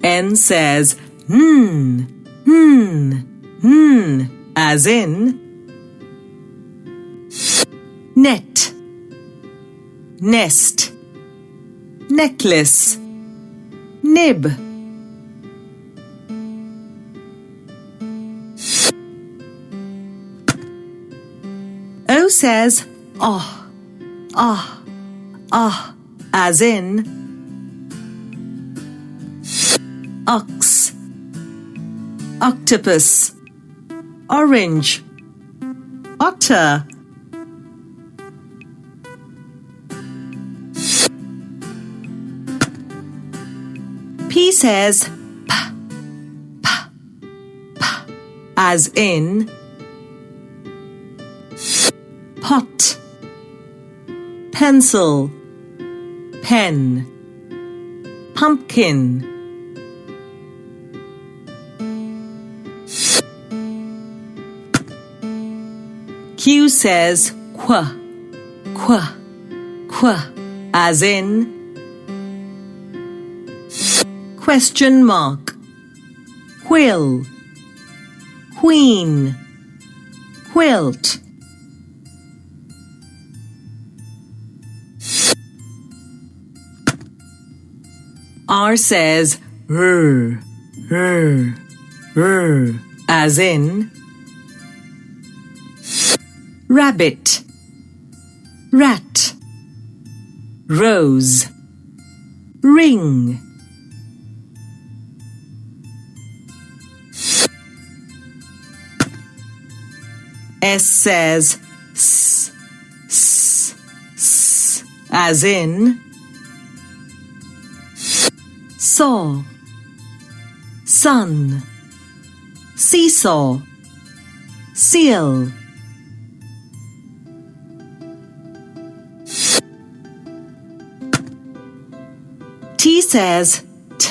N says as in net, nest, necklace, nib. O says as in ox, octopus, orange, otter. P says p, as in pot, pencil, pen, pumpkin. Q says qu, as in question mark, quill, queen, quilt. R says as in rabbit, rat, rose, ring. S says as in saw, sun, seesaw, seal. T says t,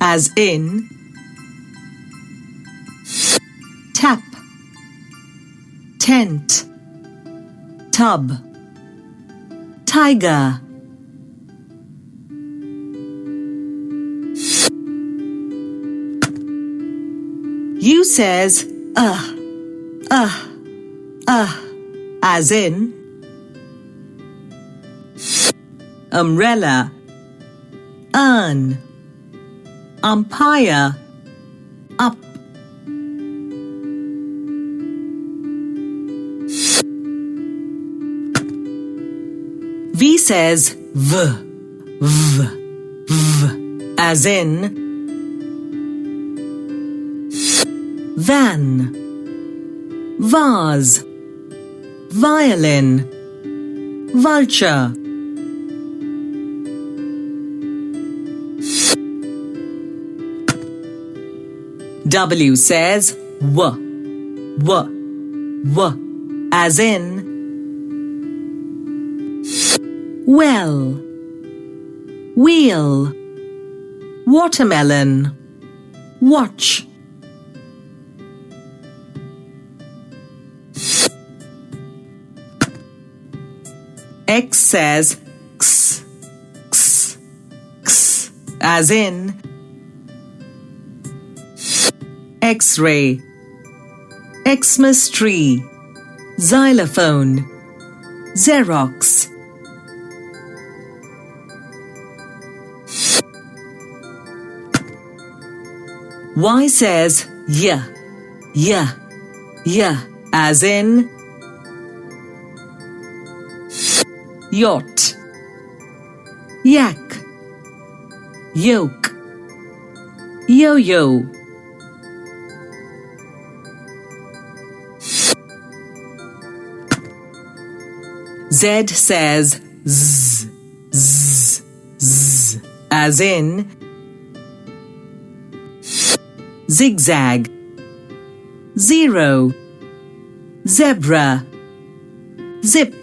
as in tap, tent, tub, tiger. U says as in umbrella, urn, umpire, up. V says v, as in van, vase, violin, vulture. W says w, as in well, wheel, watermelon, watch. X says x, as in X-ray, Xmas tree, xylophone, Xerox. Y says yeah, as in yacht, yak, yoke, yo-yo. Z says z, as in zigzag, zero, zebra, zip.